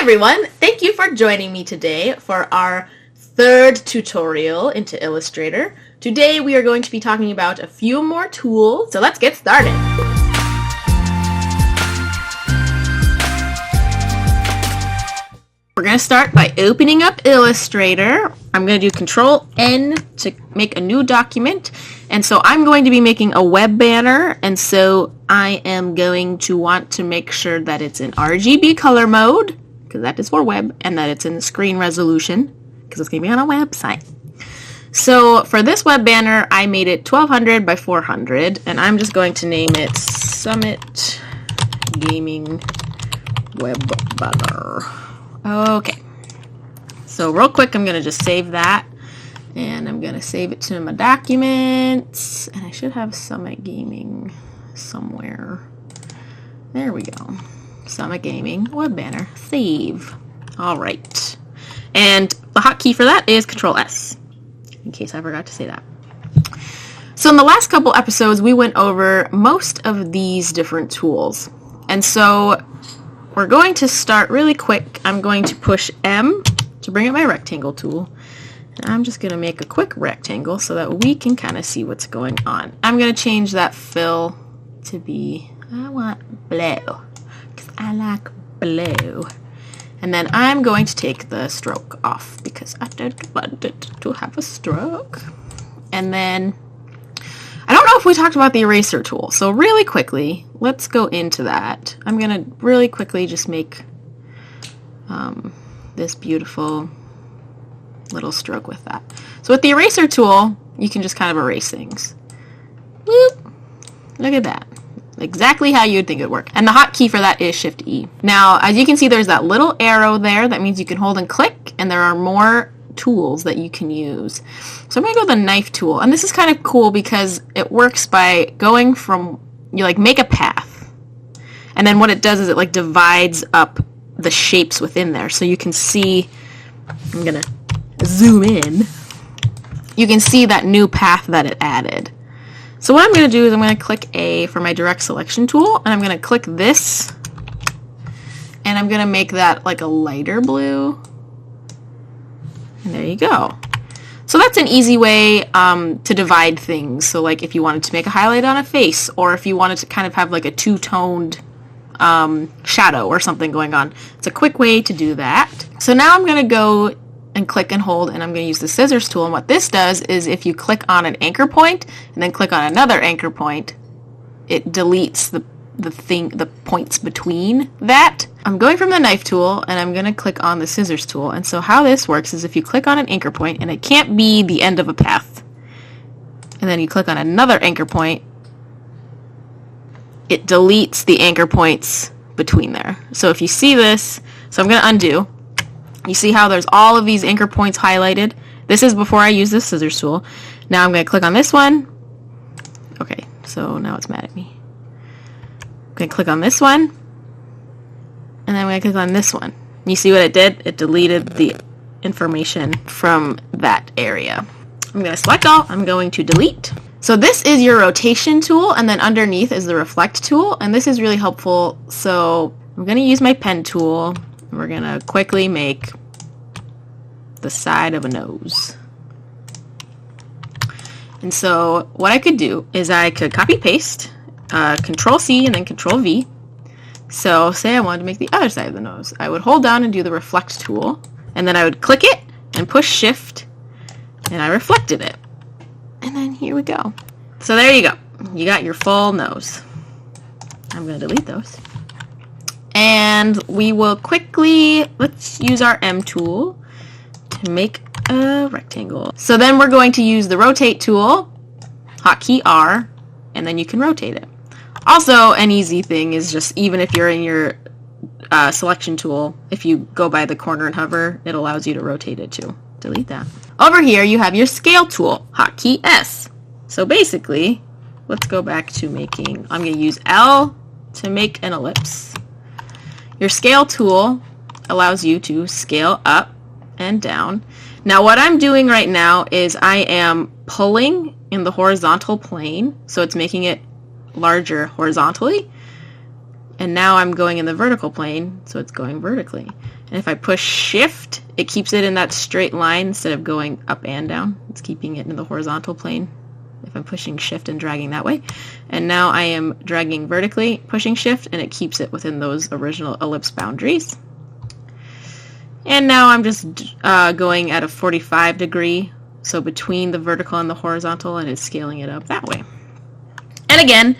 everyone! Thank you for joining me today for our third tutorial into Illustrator. Today we are going to be talking about a few more tools, so let's get started. We're going to start by opening up Illustrator. I'm going to do Control N to make a new document, and so I'm going to be making a web banner, and so I am going to want to make sure that it's in RGB color mode, because that is for web, and that it's in the screen resolution, because it's going to be on a website. So for this web banner, I made it 1200 by 400, and I'm just going to name it Summit Gaming Web Banner. Okay. So real quick, I'm going to just save that, and I'm going to save it to my documents, and I should have Summit Gaming somewhere. There we go. Summit Gaming web banner. Save. All right. And the hotkey for that is Control S, in case I forgot to say that. So in the last couple episodes, we went over most of these different tools. And so we're going to start really quick. I'm going to push M to bring up my rectangle tool. And I'm just going to make a quick rectangle so that we can kind of see what's going on. I'm going to change that fill to be, I want blue. I like blue. And then I'm going to take the stroke off because I don't want it to have a stroke. And then, I don't know if we talked about the eraser tool. So really quickly, let's go into that. I'm going to really quickly just make this beautiful little stroke with that. So with the eraser tool, you can just kind of erase things. Whoop! Look at that. Exactly how you would think it would work. And the hotkey for that is Shift E. Now, as you can see, there's that little arrow there. That means you can hold and click, and there are more tools that you can use. So I'm going to go with the knife tool. And this is kind of cool because it works by going from, you like make a path. And then what it does is it like divides up the shapes within there. So you can see, I'm going to zoom in. You can see that new path that it added. So what I'm going to do is I'm going to click A for my direct selection tool, and I'm going to click this, and I'm going to make that like a lighter blue, and there you go. So that's an easy way to divide things. So like if you wanted to make a highlight on a face, or if you wanted to kind of have like a two-toned shadow or something going on, it's a quick way to do that. So now I'm going to go and click and hold, and I'm going to use the scissors tool. And what this does is if you click on an anchor point and then click on another anchor point, it deletes the points between that. I'm going from the knife tool, and I'm going to click on the scissors tool. And so how this works is if you click on an anchor point, and it can't be the end of a path, and then you click on another anchor point, it deletes the anchor points between there. So if you see this, so I'm going to undo. You see how there's all of these anchor points highlighted? This is before I use the scissors tool. Now I'm going to click on this one. Okay, so now it's mad at me. I'm going to click on this one. And then I'm going to click on this one. You see what it did? It deleted the information from that area. I'm going to select all. I'm going to delete. So this is your rotation tool, and then underneath is the reflect tool. And this is really helpful. So I'm going to use my pen tool. We're going to quickly make the side of a nose. And so what I could do is I could copy paste, Control C and then Control V. So say I wanted to make the other side of the nose. I would hold down and do the reflect tool, and then I would click it and push Shift, and I reflected it. And then here we go. So there you go. You got your full nose. I'm going to delete those. And we will quickly, let's use our M tool to make a rectangle. So then we're going to use the rotate tool, hotkey R, and then you can rotate it. Also, an easy thing is just even if you're in your selection tool, if you go by the corner and hover, it allows you to rotate it too. Delete that. Over here you have your scale tool, hotkey S. So basically, let's go back to making, I'm going to use L to make an ellipse. Your scale tool allows you to scale up and down. Now what I'm doing right now is I am pulling in the horizontal plane, so it's making it larger horizontally. And now I'm going in the vertical plane, so it's going vertically. And if I push shift, it keeps it in that straight line instead of going up and down. It's keeping it in the horizontal plane if I'm pushing shift and dragging that way. And now I am dragging vertically, pushing shift, and it keeps it within those original ellipse boundaries. And now I'm just going at a 45 degree, so between the vertical and the horizontal, and it's scaling it up that way. And again,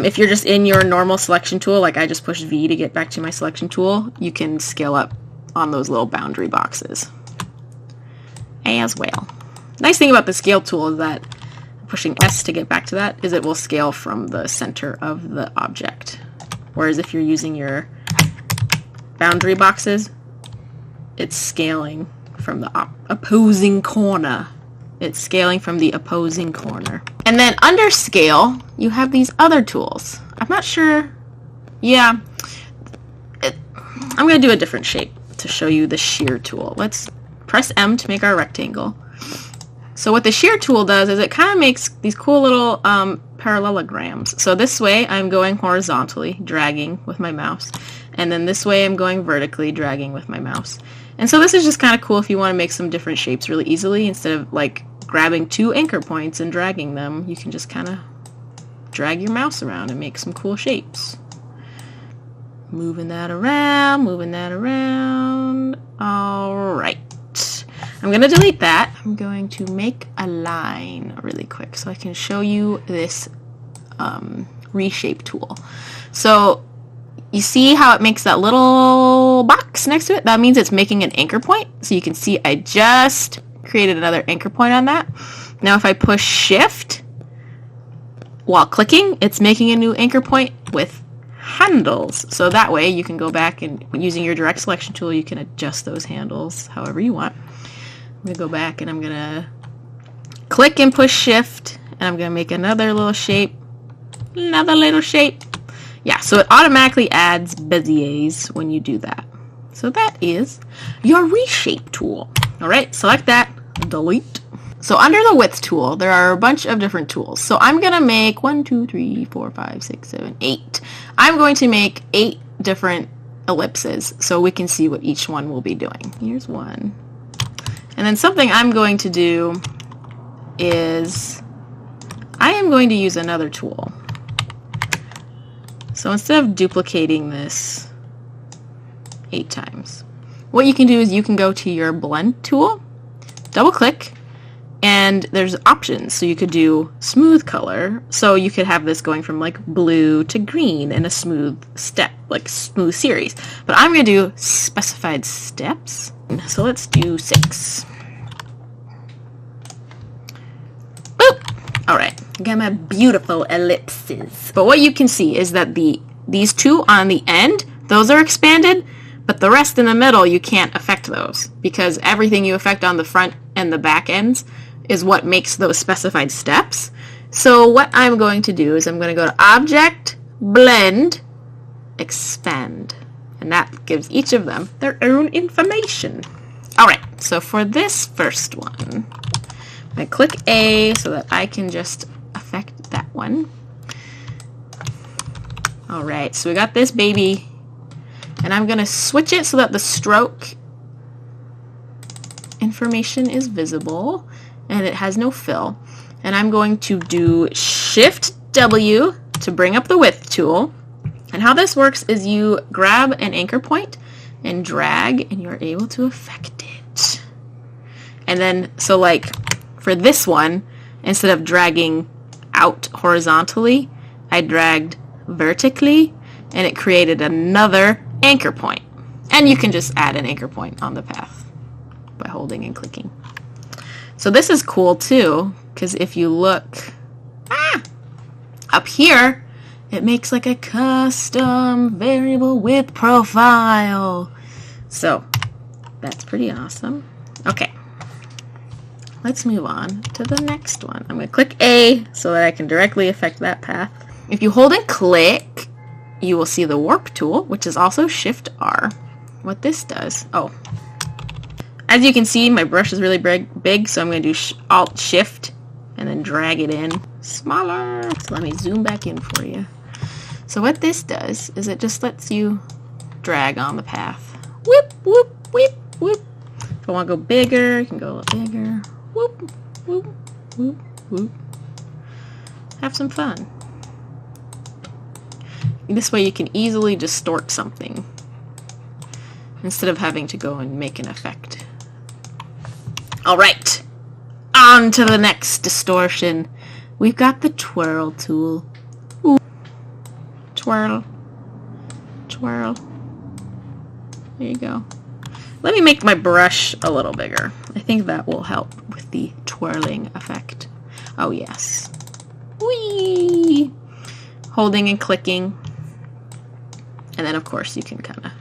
if you're just in your normal selection tool, like I just pushed V to get back to my selection tool, you can scale up on those little boundary boxes as well. Nice thing about the scale tool is that pushing S to get back to that is it will scale from the center of the object. Whereas if you're using your boundary boxes, it's scaling from the opposing corner. It's scaling from the opposing corner. And then under scale, you have these other tools. I'm not sure. Yeah. I'm going to do a different shape to show you the shear tool. Let's press M to make our rectangle. So what the shear tool does is it kind of makes these cool little parallelograms. So this way I'm going horizontally, dragging with my mouse. And then this way I'm going vertically, dragging with my mouse. And so this is just kind of cool if you want to make some different shapes really easily. Instead of like grabbing two anchor points and dragging them, you can just kind of drag your mouse around and make some cool shapes. Moving that around, moving that around. All right. I'm going to delete that. I'm going to make a line really quick so I can show you this reshape tool. So you see how it makes that little box next to it? That means it's making an anchor point. So you can see I just created another anchor point on that. Now if I push shift while clicking, it's making a new anchor point with handles. So that way you can go back and using your direct selection tool, you can adjust those handles however you want. I'm going to go back and I'm going to click and push shift, and I'm going to make another little shape. Another little shape. Yeah, so it automatically adds Beziers when you do that. So that is your reshape tool. All right, select that, delete. So under the width tool, there are a bunch of different tools. So I'm going to make 1, 2, 3, 4, 5, 6, 7, 8. I'm going to make 8 different ellipses so we can see what each one will be doing. Here's one. And then something I'm going to do is I am going to use another tool. So instead of duplicating this 8 times, what you can do is you can go to your blend tool, double click, and there's options. So you could do smooth color. So you could have this going from like blue to green in a smooth step, like smooth series. But I'm going to do specified steps. So let's do 6. Boop! All right, got my beautiful ellipses. But what you can see is that these two on the end, those are expanded, but the rest in the middle, you can't affect those because everything you affect on the front and the back ends is what makes those specified steps. So what I'm going to do is I'm going to go to Object, Blend, Expand. And that gives each of them their own information. All right, so for this first one, I'm going to click A so that I can just affect that one. All right, so we got this baby. And I'm going to switch it so that the stroke information is visible and it has no fill. And I'm going to do Shift W to bring up the width tool. And how this works is you grab an anchor point and drag and you're able to affect it. And then, so like for this one, instead of dragging out horizontally, I dragged vertically and it created another anchor point. And you can just add an anchor point on the path by holding and clicking. So this is cool too, because if you look up here, it makes like a custom variable width profile. So that's pretty awesome. Okay, let's move on to the next one. I'm going to click A so that I can directly affect that path. If you hold and click, you will see the warp tool, which is also Shift R. What this does, as you can see, my brush is really big, so I'm going to do Alt Shift and then drag it in smaller. So let me zoom back in for you. So what this does is it just lets you drag on the path. Whoop, whoop, whoop, whoop. If I want to go bigger, you can go a little bigger. Whoop, whoop, whoop, whoop. Have some fun. This way you can easily distort something instead of having to go and make an effect. Alright, on to the next distortion. We've got the twirl tool. Ooh. Twirl. Twirl. There you go. Let me make my brush a little bigger. I think that will help with the twirling effect. Oh yes. Whee! Holding and clicking. And then of course you can kind of...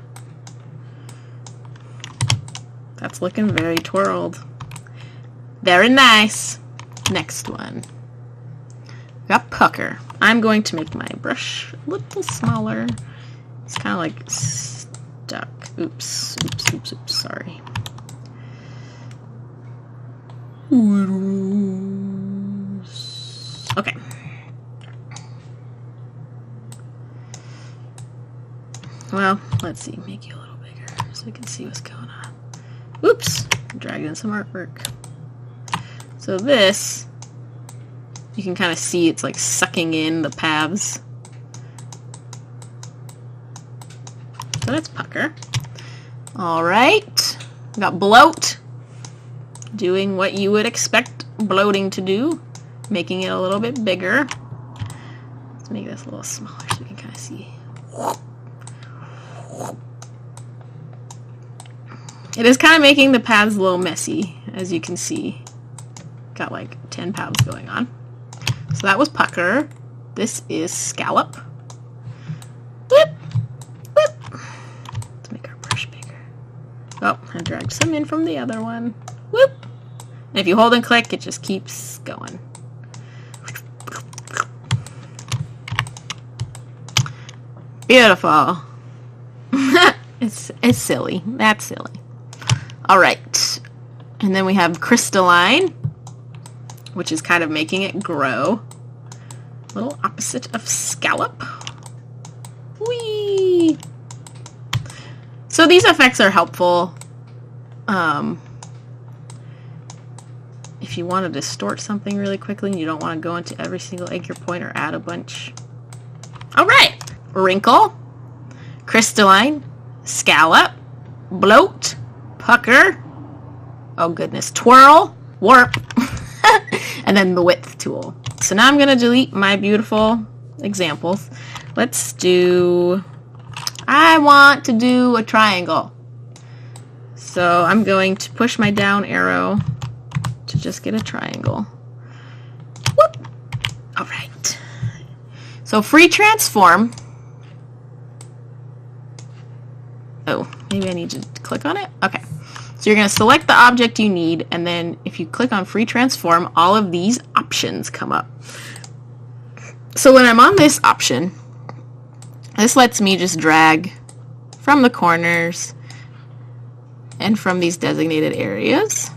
That's looking very twirled. Very nice. Next one. We got pucker. I'm going to make my brush a little smaller. It's kind of like stuck. Oops, oops, oops, oops, sorry. Okay. Well, let's see, make you a little bigger so we can see what's going on. Oops, dragged in some artwork. So this, you can kind of see it's like sucking in the paths. So that's pucker. Alright, got bloat. Doing what you would expect bloating to do. Making it a little bit bigger. Let's make this a little smaller so we can kind of see. It is kind of making the paths a little messy, as you can see. Got like 10 paths going on. So that was pucker. This is scallop. Whip, whip. Let's make our brush bigger. Oh, I dragged some in from the other one. Whoop. And if you hold and click, it just keeps going. Beautiful. It's silly. That's silly. Alright. And then we have crystalline, which is kind of making it grow. A little opposite of scallop. Whee! So these effects are helpful. If you want to distort something really quickly and you don't want to go into every single anchor point or add a bunch. Alright! Wrinkle, crystalline, scallop, bloat, pucker, oh goodness, twirl, warp, and then the width tool. So now I'm going to delete my beautiful examples. Let's do, I want to do a triangle. So I'm going to push my down arrow to just get a triangle. Whoop! Alright. So free transform. Oh, maybe I need to click on it? Okay. So you're going to select the object you need, and then if you click on free transform, all of these options come up. So when I'm on this option, this lets me just drag from the corners and from these designated areas.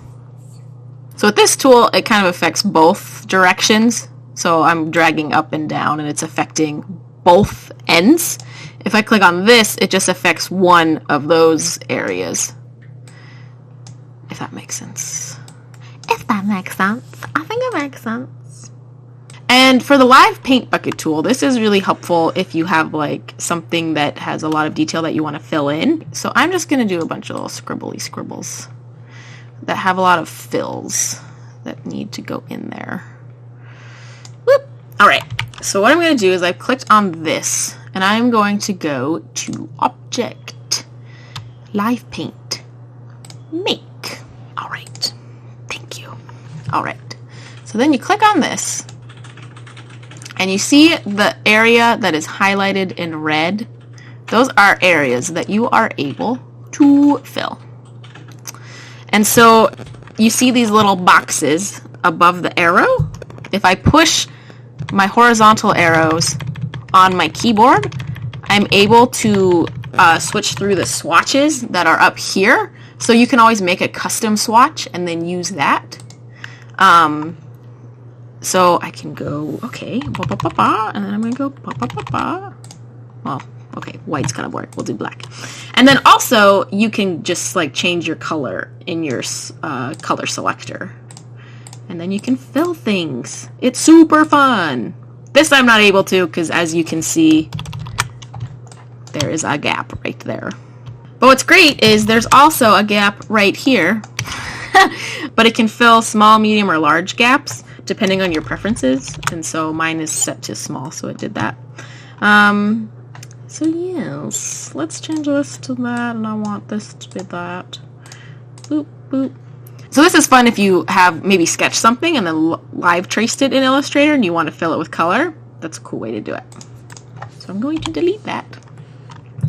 So with this tool, it kind of affects both directions. So I'm dragging up and down, and it's affecting both ends. If I click on this, it just affects one of those areas. If that makes sense. If that makes sense. I think it makes sense. And for the live paint bucket tool, this is really helpful if you have like something that has a lot of detail that you want to fill in. So I'm just going to do a bunch of little scribbly scribbles that have a lot of fills that need to go in there. Whoop. Alright, so what I'm going to do is I've clicked on this, and I'm going to go to Object, Live Paint, Make. Alright, thank you. Alright, so then you click on this, and you see the area that is highlighted in red. Those are areas that you are able to fill. And so you see these little boxes above the arrow. If I push my horizontal arrows on my keyboard, I'm able to switch through the swatches that are up here. So you can always make a custom swatch and then use that. So I can go, okay, ba, ba, ba, ba, and then I'm going to go ba, ba, ba, ba. Well, okay, white's kind of boring. We'll do black. And then also, you can just like change your color in your color selector. And then you can fill things. It's super fun. This I'm not able to because as you can see, there is a gap right there. But what's great is there's also a gap right here. But it can fill small, medium, or large gaps depending on your preferences. And so mine is set to small, so it did that. So yes, let's change this to that, and I want this to be that. Boop, boop. So this is fun if you have maybe sketched something and then live traced it in Illustrator and you want to fill it with color. That's a cool way to do it. So I'm going to delete that.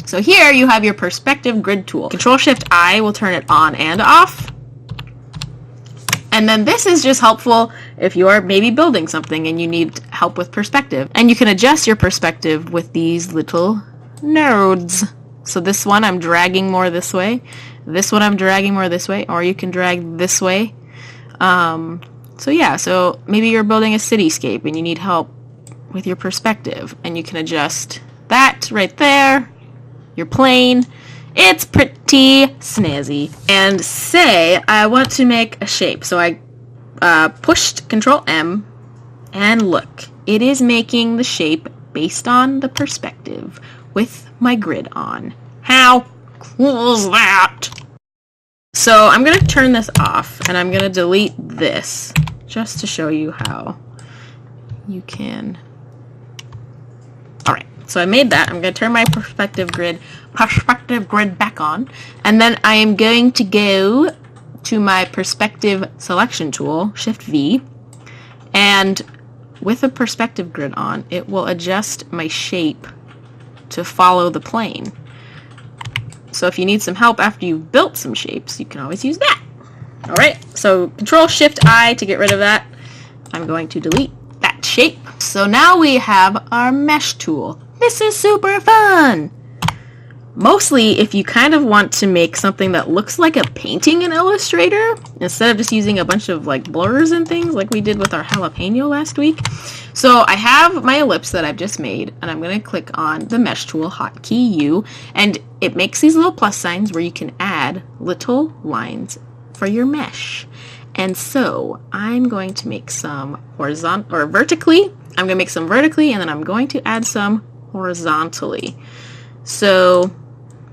So here you have your perspective grid tool. Control-Shift-I will turn it on and off. And then this is just helpful if you are maybe building something and you need help with perspective. And you can adjust your perspective with these little nodes. So this one I'm dragging more this way. This one I'm dragging more this way. Or you can drag this way. So yeah, so maybe you're building a cityscape and you need help with your perspective. And you can adjust that right there. Your plane. It's pretty snazzy. And say I want to make a shape. So I pushed Control M and look, it is making the shape based on the perspective with my grid on. How cool is that? So I'm going to turn this off and I'm going to delete this just to show you how you can. Alright, so I made that. I'm going to turn my perspective grid back on, and then I am going to go to my perspective selection tool, Shift V, and with a perspective grid on, it will adjust my shape to follow the plane. So if you need some help after you've built some shapes, you can always use that. Alright, so Control-Shift-I to get rid of that. I'm going to delete that shape. So now we have our mesh tool. This is super fun! Mostly if you kind of want to make something that looks like a painting in Illustrator, instead of just using a bunch of like blurs and things like we did with our jalapeno last week. So I have my ellipse that I've just made, and I'm going to click on the mesh tool, hotkey U, and it makes these little plus signs where you can add little lines for your mesh. And so I'm going to make some horizontal or vertically. I'm going to make some vertically, and then I'm going to add some horizontally. So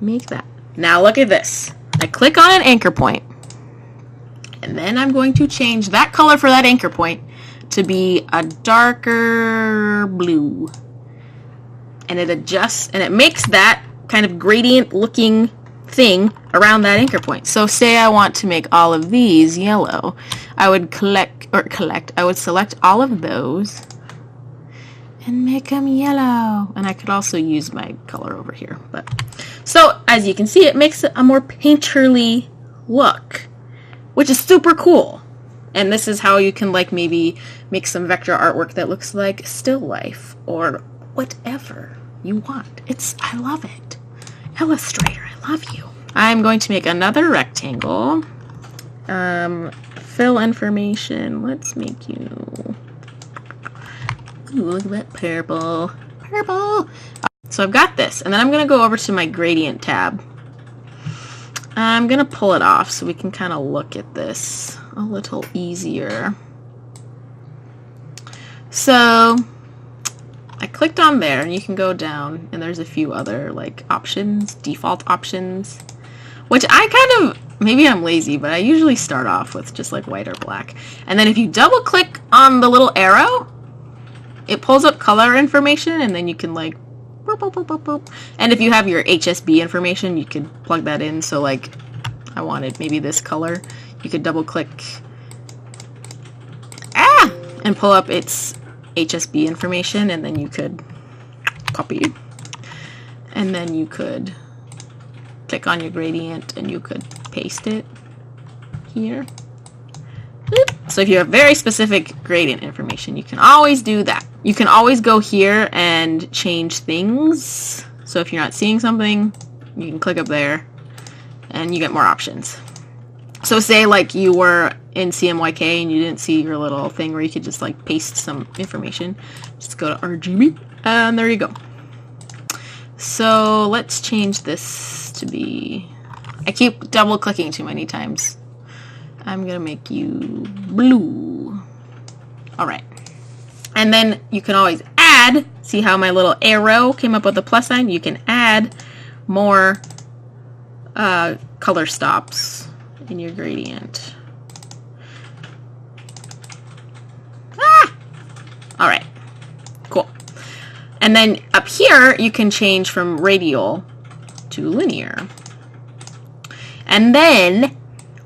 make that. Now look at this. I click on an anchor point, and then I'm going to change that color for that anchor point to be a darker blue. And it adjusts, and it makes that kind of gradient looking thing around that anchor point. So say I want to make all of these yellow. I would I would select all of those and make them yellow. And I could also use my color over here. But so as you can see, it makes it a more painterly look, which is super cool. And this is how you can like maybe make some vector artwork that looks like still life or whatever you want. I love it. Illustrator, I love you. I'm going to make another rectangle. Fill information. Let's make you. Ooh, look at that purple. Purple! So I've got this, and then I'm going to go over to my gradient tab. I'm going to pull it off so we can kind of look at this a little easier. So I clicked on there, and you can go down, and there's a few other like options, default options, which I kind of, maybe I'm lazy, but I usually start off with just like white or black. And then if you double click on the little arrow, it pulls up color information, and then you can like boop, boop, boop, boop, boop. And if you have your HSB information, you could plug that in. So like I wanted maybe this color, you could double click and pull up its HSB information, and then you could copy, and then you could click on your gradient and you could paste it here. So if you have very specific gradient information, you can always do that. You can always go here and change things. So if you're not seeing something, you can click up there and you get more options. So say like you were in CMYK and you didn't see your little thing where you could just like paste some information. Just go to RGB and there you go. So let's change this to be, I keep double clicking too many times. I'm gonna make you blue. All right. And then you can always add, see how my little arrow came up with a plus sign? You can add more color stops in your gradient. Ah! All right, cool. And then up here, you can change from radial to linear. And then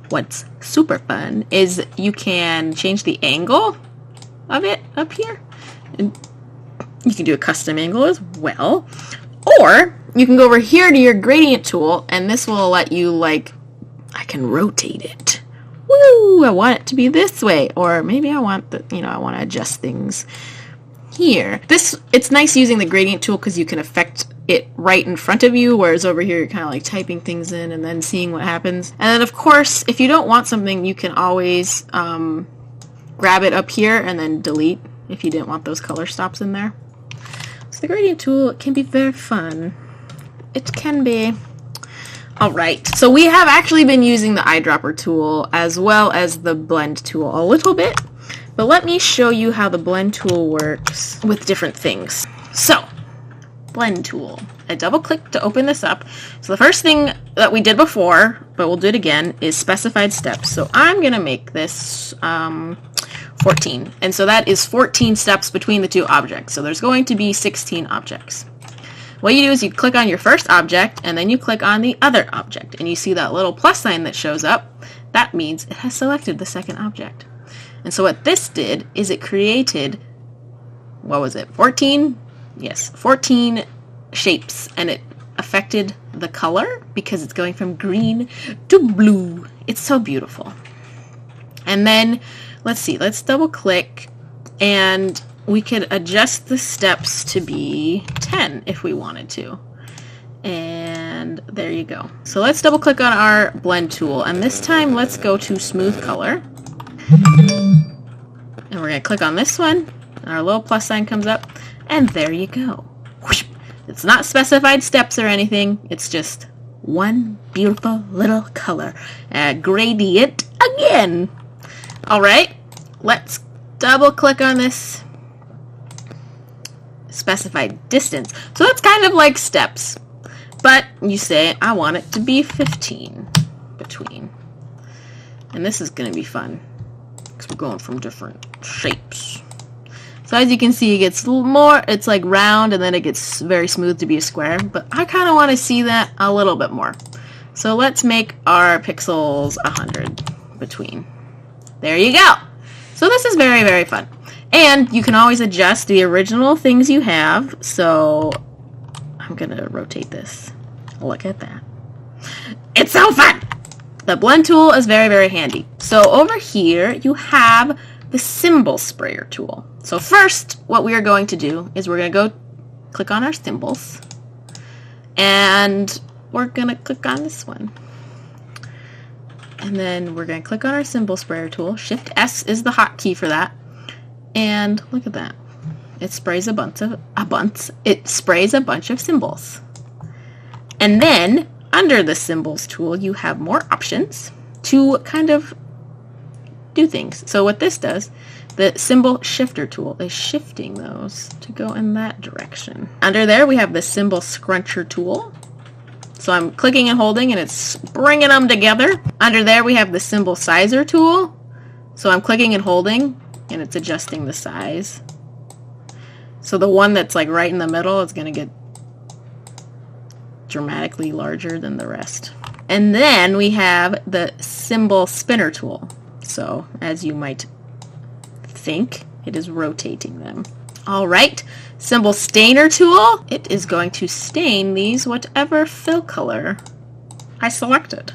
what's super fun is you can change the angle of it up here. And you can do a custom angle as well. Or you can go over here to your gradient tool, and this will let you, like, I can rotate it. Woo! I want it to be this way. Or maybe I want the, you know, I want to adjust things here. It's nice using the gradient tool because you can affect it right in front of you, whereas over here you're kind of like typing things in and then seeing what happens. And then of course, if you don't want something, you can always grab it up here and then delete if you didn't want those color stops in there. So the gradient tool can be very fun. It can be. All right, so we have actually been using the eyedropper tool as well as the blend tool a little bit, but let me show you how the blend tool works with different things. So, blend tool. I double click to open this up. So the first thing that we did before, but we'll do it again, is specified steps. So I'm gonna make this 14. And so that is 14 steps between the two objects. So there's going to be 16 objects. What you do is you click on your first object and then you click on the other object and you see that little plus sign that shows up. That means it has selected the second object. And so what this did is it created, what was it, 14? Yes, 14 shapes, and it affected the color because it's going from green to blue. It's so beautiful. And then let's see, let's double click and we could adjust the steps to be 10 if we wanted to. And there you go. So let's double click on our blend tool, and this time let's go to smooth color. And we're gonna click on this one, and our little plus sign comes up, and there you go. Whoosh. It's not specified steps or anything, it's just one beautiful little color. Gradient again. All right, let's double click on this specified distance. So that's kind of like steps, but you say, I want it to be 15 between. And this is going to be fun because we're going from different shapes. So as you can see, it gets more, it's like round, and then it gets very smooth to be a square, but I kind of want to see that a little bit more. So let's make our pixels 100 between. There you go. So this is very, very fun. And you can always adjust the original things you have. So I'm going to rotate this. Look at that. It's so fun! The blend tool is very, very handy. So over here, you have the symbol sprayer tool. So first, what we are going to do is we're going to go click on our symbols. And we're going to click on this one. And then we're going to click on our symbol sprayer tool. Shift S is the hotkey for that. And look at that. It sprays a bunch of symbols. And then under the symbols tool, you have more options to kind of do things. So what this does, the symbol shifter tool is shifting those to go in that direction. Under there, we have the symbol scruncher tool. So I'm clicking and holding and it's bringing them together. Under there we have the symbol sizer tool. So I'm clicking and holding and it's adjusting the size. So the one that's like right in the middle is going to get dramatically larger than the rest. And then we have the symbol spinner tool. So as you might think, it is rotating them. All right, symbol stainer tool. It is going to stain these whatever fill color I selected.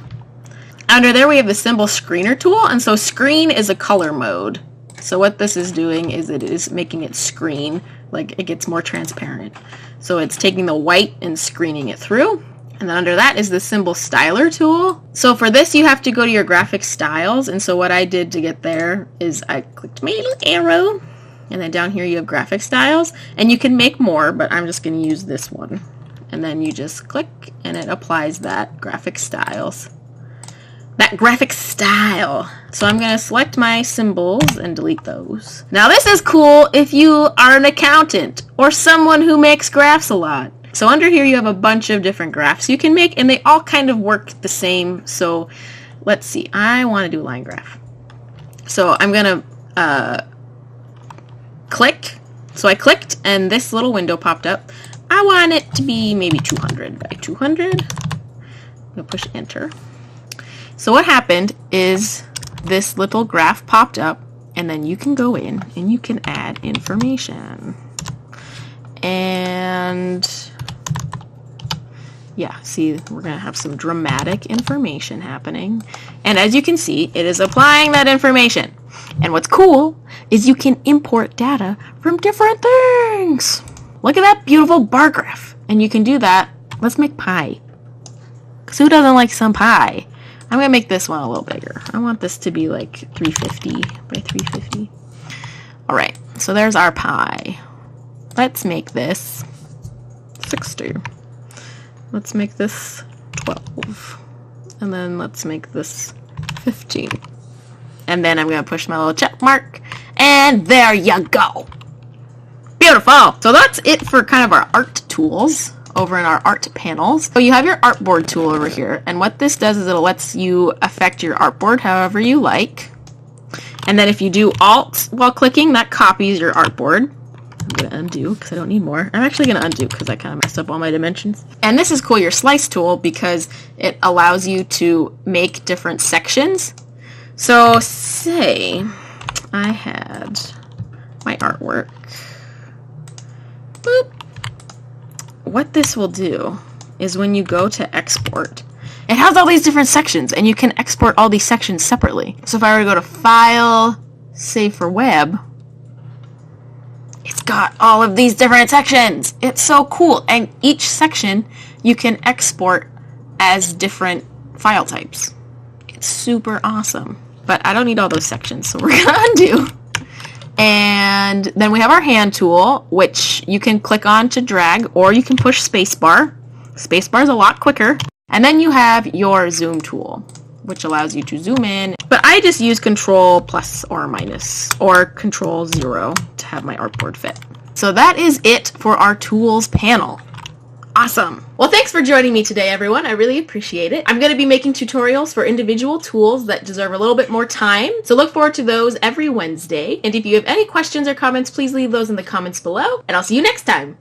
Under there we have the symbol screener tool, and so screen is a color mode. So what this is doing is it is making it screen, like it gets more transparent. So it's taking the white and screening it through. And then under that is the symbol styler tool. So for this you have to go to your graphic styles, and so what I did to get there is I clicked my little arrow. And then down here you have graphic styles, and you can make more, but I'm just going to use this one. and then you just click and it applies that graphic styles. That graphic style. So I'm going to select my symbols and delete those. Now this is cool if you are an accountant or someone who makes graphs a lot. So under here you have a bunch of different graphs you can make, and they all kind of work the same. So let's see, I want to do a line graph. So I'm going to click. So I clicked and this little window popped up. I want it to be maybe 200 by 200. I'm going to push enter. So what happened is this little graph popped up, and then you can go in and you can add information. And yeah, see, we're going to have some dramatic information happening. And as you can see, it is applying that information. And what's cool is you can import data from different things. Look at that beautiful bar graph. And you can do that. Let's make pie. Because who doesn't like some pie? I'm going to make this one a little bigger. I want this to be like 350 by 350. All right, so there's our pie. Let's make this 60. Let's make this 12. And then let's make this 15. And then I'm going to push my little check mark. And there you go. Beautiful. So that's it for kind of our art tools over in our art panels. So you have your artboard tool over here, and what this does is it lets you affect your artboard however you like. And then if you do Alt while clicking, that copies your artboard. I'm going to undo because I don't need more. I'm actually going to undo because I kind of messed up all my dimensions. And this is cool, your slice tool, because it allows you to make different sections. So say I had my artwork. Boop. What this will do is when you go to export, it has all these different sections, and you can export all these sections separately. So if I were to go to File, Save for Web, it's got all of these different sections. It's so cool. And each section you can export as different file types. It's super awesome. But I don't need all those sections, so we're going to undo. And then we have our hand tool, which you can click on to drag, or you can push spacebar. Spacebar is a lot quicker. And then you have your zoom tool, which allows you to zoom in. But I just use Control plus or minus, or Control 0 to have my artboard fit. So that is it for our tools panel. Awesome. Well, thanks for joining me today, everyone. I really appreciate it. I'm going to be making tutorials for individual tools that deserve a little bit more time. So look forward to those every Wednesday. And if you have any questions or comments, please leave those in the comments below. And I'll see you next time.